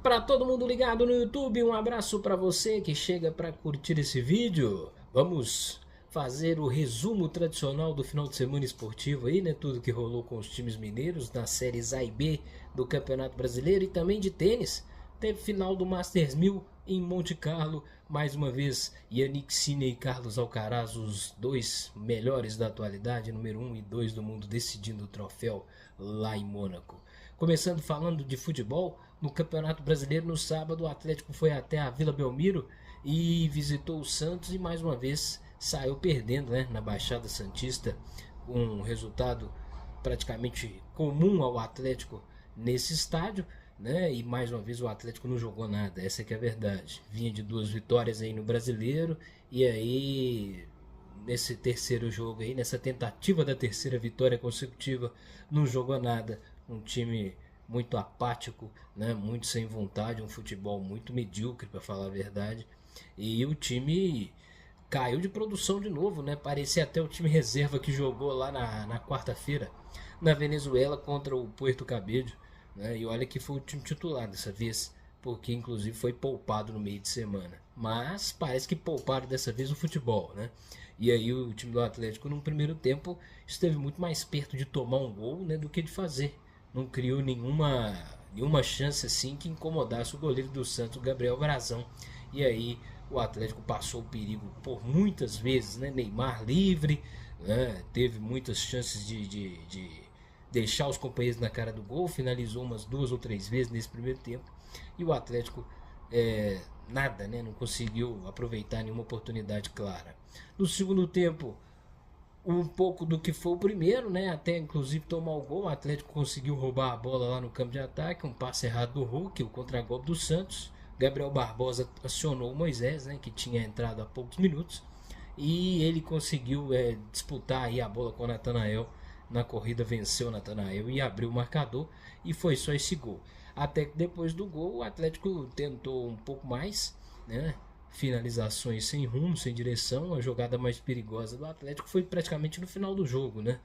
Para todo mundo ligado no YouTube, um abraço para você que chega para curtir esse vídeo. Vamos fazer o resumo tradicional do final de semana esportivo aí, né? Tudo que rolou com os times mineiros nas séries A e B do Campeonato Brasileiro e também de tênis. Teve final do Masters 1000 em Monte Carlo. Mais uma vez, Yannick Sinner e Carlos Alcaraz, os dois melhores da atualidade, número 1 e 2 do mundo, decidindo o troféu lá em Mônaco. Começando falando de futebol, no Campeonato Brasileiro no sábado o Atlético foi até a Vila Belmiro e visitou o Santos e mais uma vez saiu perdendo, né, na Baixada Santista, um resultado praticamente comum ao Atlético nesse estádio, né? E mais uma vez o Atlético não jogou nada, essa que é a verdade. Vinha de 2 vitórias aí no Brasileiro e aí nesse terceiro jogo aí, nessa tentativa da terceira vitória consecutiva, não jogou nada. Um time muito apático, né? Muito sem vontade, um futebol muito medíocre, para falar a verdade. E o time caiu de produção de novo, né? Parecia até o time reserva que jogou lá na quarta-feira na Venezuela contra o Puerto Cabello, né? E olha que foi o time titular dessa vez, porque inclusive foi poupado no meio de semana. Mas parece que pouparam dessa vez o futebol, né? E aí o time do Atlético no primeiro tempo esteve muito mais perto de tomar um gol, né, do que de fazer. Não criou nenhuma chance assim que incomodasse o goleiro do Santos, o Gabriel Brazão. E aí o Atlético passou o perigo por muitas vezes, né? Neymar livre, né? Teve muitas chances de deixar os companheiros na cara do gol, finalizou umas 2 ou 3 vezes nesse primeiro tempo. E o Atlético nada, né? Não conseguiu aproveitar nenhuma oportunidade clara. No segundo tempo, um pouco do que foi o primeiro, né? Até inclusive tomar o gol, o Atlético conseguiu roubar a bola lá no campo de ataque, um passe errado do Hulk, o contragolpe do Santos. Gabriel Barbosa acionou o Moisés, né, que tinha entrado há poucos minutos, e ele conseguiu disputar aí a bola com o Natanael. Na corrida venceu o Natanael e abriu o marcador, e foi só esse gol. Até que depois do gol o Atlético tentou um pouco mais, né? Finalizações sem rumo, sem direção. A jogada mais perigosa do Atlético foi praticamente no final do jogo, né?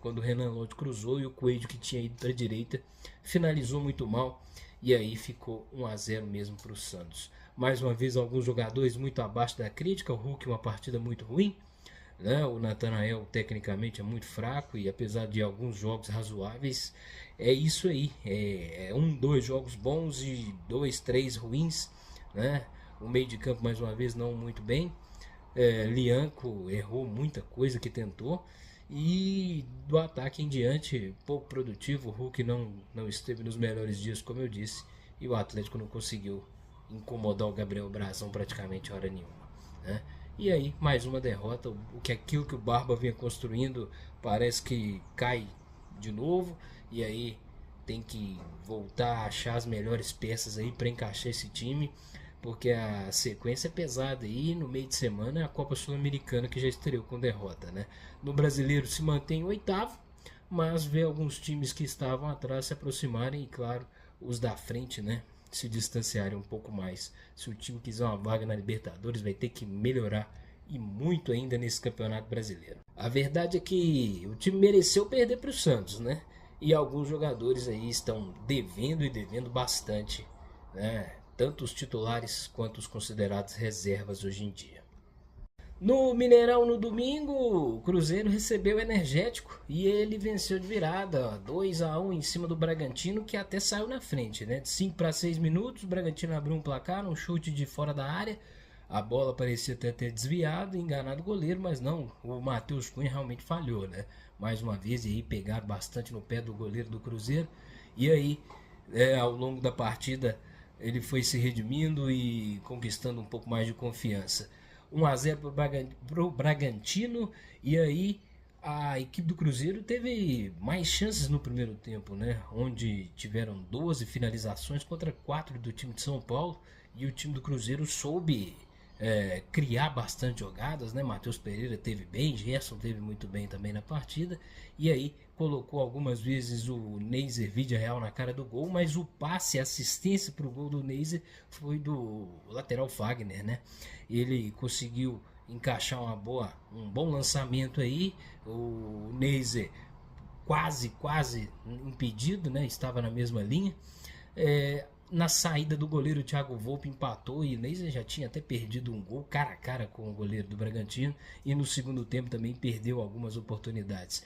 Quando o Renan Lodge cruzou e o Coelho, que tinha ido para a direita, finalizou muito mal. E aí ficou 1-0 mesmo para o Santos. Mais uma vez alguns jogadores muito abaixo da crítica. O Hulk uma partida muito ruim, né? O Natanael tecnicamente é muito fraco e apesar de alguns jogos razoáveis, é isso aí. É 2 jogos bons e 2, 3 ruins, né? O meio de campo mais uma vez não muito bem. Lianco errou muita coisa que tentou. E do ataque em diante, pouco produtivo. O Hulk não esteve nos melhores dias, como eu disse. E o Atlético não conseguiu incomodar o Gabriel Brazão praticamente hora nenhuma, né? E aí, mais uma derrota. Aquilo que o Barba vinha construindo parece que cai de novo. E aí tem que voltar a achar as melhores peças aí para encaixar esse time, porque a sequência é pesada e no meio de semana é a Copa Sul-Americana, que já estreou com derrota, né? No Brasileiro se mantém em oitavo, mas vê alguns times que estavam atrás se aproximarem e, claro, os da frente, né, se distanciarem um pouco mais. Se o time quiser uma vaga na Libertadores, vai ter que melhorar e muito ainda nesse Campeonato Brasileiro. A verdade é que o time mereceu perder para o Santos, né? E alguns jogadores aí estão devendo e devendo bastante, né? Tanto os titulares quanto os considerados reservas hoje em dia. No Mineirão no domingo, o Cruzeiro recebeu o Energético e ele venceu de virada, 2-1 em cima do Bragantino, que até saiu na frente, né? De 5 para 6 minutos, o Bragantino abriu um placar, um chute de fora da área. A bola parecia até ter desviado, enganado o goleiro, mas não, o Matheus Cunha realmente falhou, né? Mais uma vez, e aí pegaram bastante no pé do goleiro do Cruzeiro. E aí, ao longo da partida, ele foi se redimindo e conquistando um pouco mais de confiança. 1-0 para o Bragantino. E aí a equipe do Cruzeiro teve mais chances no primeiro tempo, né? Onde tiveram 12 finalizações contra 4 do time de São Paulo. E o time do Cruzeiro soube criar bastante jogadas, né? Matheus Pereira teve bem, Gerson teve muito bem também na partida. E aí colocou algumas vezes o Neiser Villarreal na cara do gol, mas o passe, a assistência para o gol do Neiser foi do lateral Fagner, né? Ele conseguiu encaixar um bom lançamento aí. O Neiser quase impedido, né? Estava na mesma linha. na saída do goleiro Thiago Volpi empatou, e Neymar já tinha até perdido um gol cara a cara com o goleiro do Bragantino, e no segundo tempo também perdeu algumas oportunidades.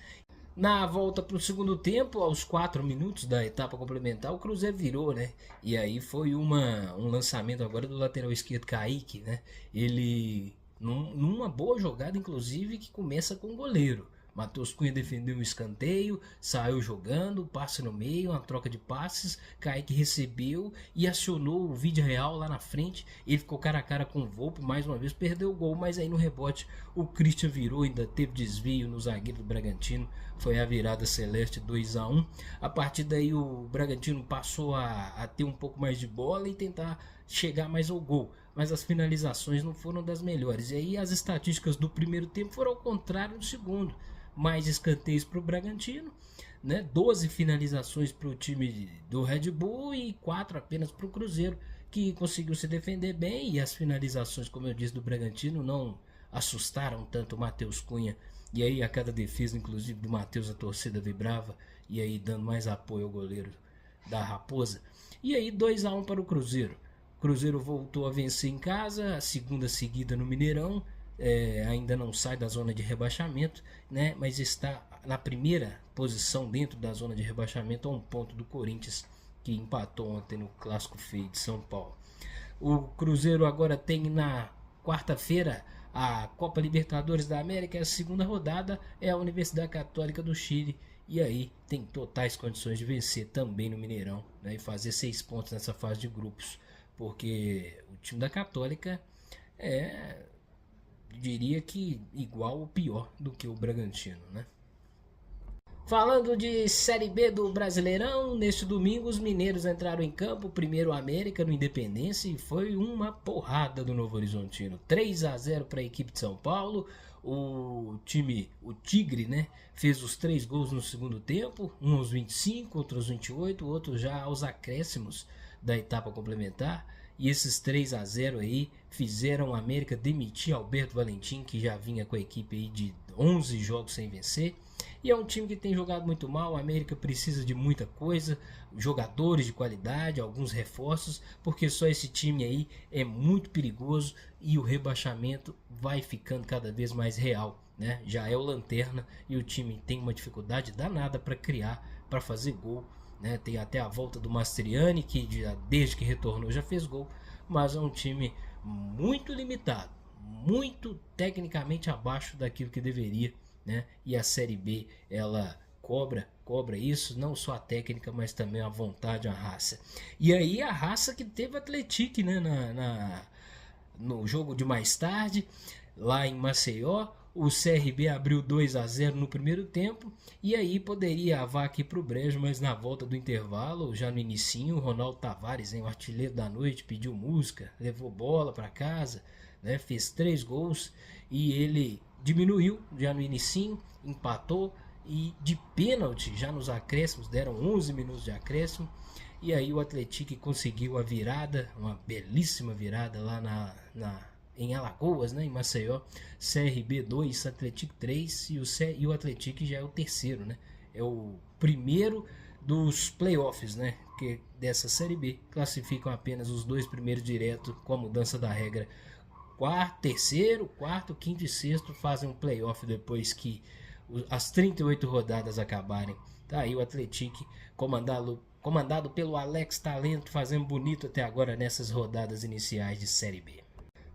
Na volta para o segundo tempo, aos 4 minutos da etapa complementar, o Cruzeiro virou, né? E aí foi um lançamento agora do lateral esquerdo Kaique, né? Ele, numa boa jogada, inclusive, que começa com o goleiro. Matheus Cunha defendeu um escanteio, saiu jogando, passe no meio, uma troca de passes, Kaique recebeu e acionou o vídeo real lá na frente. Ele ficou cara a cara com o Volpi, mais uma vez perdeu o gol, mas aí no rebote o Christian virou, ainda teve desvio no zagueiro do Bragantino, foi a virada celeste 2-1. A partir daí o Bragantino passou a ter um pouco mais de bola e tentar chegar mais ao gol, mas as finalizações não foram das melhores. E aí as estatísticas do primeiro tempo foram ao contrário do segundo. Mais escanteios para o Bragantino, né? 12 finalizações para o time do Red Bull e 4 apenas para o Cruzeiro, que conseguiu se defender bem. E as finalizações, como eu disse, do Bragantino não assustaram tanto o Matheus Cunha. E aí a cada defesa, inclusive do Matheus, a torcida vibrava, e aí dando mais apoio ao goleiro da Raposa. E aí 2-1 para o Cruzeiro. O Cruzeiro voltou a vencer em casa, a segunda seguida no Mineirão. Ainda não sai da zona de rebaixamento, né? Mas está na primeira posição dentro da zona de rebaixamento, a 1 ponto do Corinthians, que empatou ontem no Clássico Feio de São Paulo. O Cruzeiro agora tem na quarta-feira a Copa Libertadores da América. A segunda rodada é a Universidade Católica do Chile, e aí tem totais condições de vencer também no Mineirão, né? E fazer 6 pontos nessa fase de grupos, porque o time da Católica diria que igual ou pior do que o Bragantino, né? Falando de Série B do Brasileirão, neste domingo os mineiros entraram em campo, primeiro América no Independência, e foi uma porrada do Novo Horizontino. 3-0 para a equipe de São Paulo. O Tigre, né, fez os 3 gols no segundo tempo, um aos 25, outro aos 28, outro já aos acréscimos da etapa complementar. E esses 3-0 aí fizeram o América demitir Alberto Valentim, que já vinha com a equipe aí de 11 jogos sem vencer. E é um time que tem jogado muito mal. O América precisa de muita coisa, jogadores de qualidade, alguns reforços, porque só esse time aí é muito perigoso e o rebaixamento vai ficando cada vez mais real, né? Já é o lanterna e o time tem uma dificuldade danada para criar, para fazer gol, né? Tem até a volta do Mastriani, que desde que retornou já fez gol, mas é um time muito limitado, muito tecnicamente abaixo daquilo que deveria, né? E a Série B, ela cobra isso, não só a técnica, mas também a vontade, a raça. E aí a raça que teve Atlético, né, no jogo de mais tarde, lá em Maceió. O CRB abriu 2-0 no primeiro tempo, e aí poderia avar aqui para o brejo, mas na volta do intervalo, já no inicinho, o Ronaldo Tavares, o artilheiro da noite, pediu música, levou bola para casa, né, fez 3 gols, e ele diminuiu já no inicinho, empatou, e de pênalti, já nos acréscimos, deram 11 minutos de acréscimo, e aí o Atlético conseguiu a virada, uma belíssima virada lá em Alagoas, né, em Maceió. CRB 2, Atlético 3, e o Atlético já é o terceiro, né? É o primeiro dos playoffs, né, que dessa Série B. Classificam apenas os 2 primeiros direto com a mudança da regra. Terceiro, quarto, quinto e sexto fazem um playoff depois que as 38 rodadas acabarem. Tá aí o Atlético comandado pelo Alex Talento, fazendo bonito até agora nessas rodadas iniciais de Série B.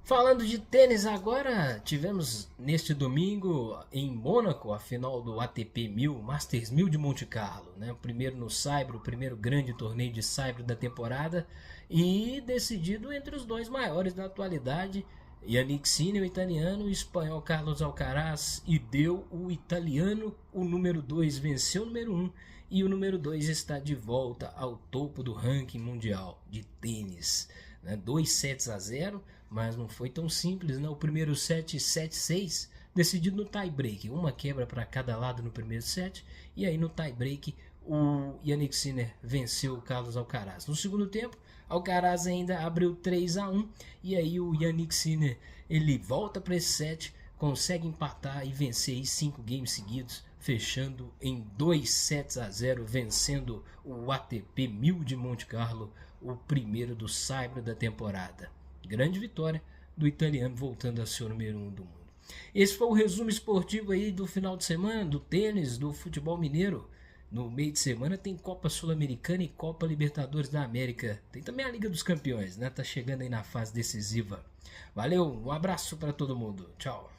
Falando de tênis agora, tivemos neste domingo em Mônaco a final do ATP 1000, Masters 1000 de Monte Carlo, né? O primeiro no saibro, o primeiro grande torneio de saibro da temporada, e decidido entre os 2 maiores da atualidade, Jannik Sinner, o italiano, e o espanhol Carlos Alcaraz, e deu o italiano. O número 2 venceu o número 1, e o número 2 está de volta ao topo do ranking mundial de tênis, né? 2-0, mas não foi tão simples, né? O primeiro set 7-6, decidido no tie-break, uma quebra para cada lado no primeiro set, e aí no tie-break o Jannik Sinner venceu o Carlos Alcaraz. No segundo tempo, Alcaraz ainda abriu 3-1, e aí o Jannik Sinner, ele volta para esse set, consegue empatar e vencer aí 5 games seguidos, fechando em 2-0, vencendo o ATP 1000 de Monte Carlo, o primeiro do saibro da temporada. Grande vitória do italiano, voltando a ser o número 1 do mundo. Esse foi o resumo esportivo aí do final de semana, do tênis, do futebol mineiro. No meio de semana tem Copa Sul-Americana e Copa Libertadores da América. Tem também a Liga dos Campeões, né? Tá chegando aí na fase decisiva. Valeu, um abraço para todo mundo. Tchau.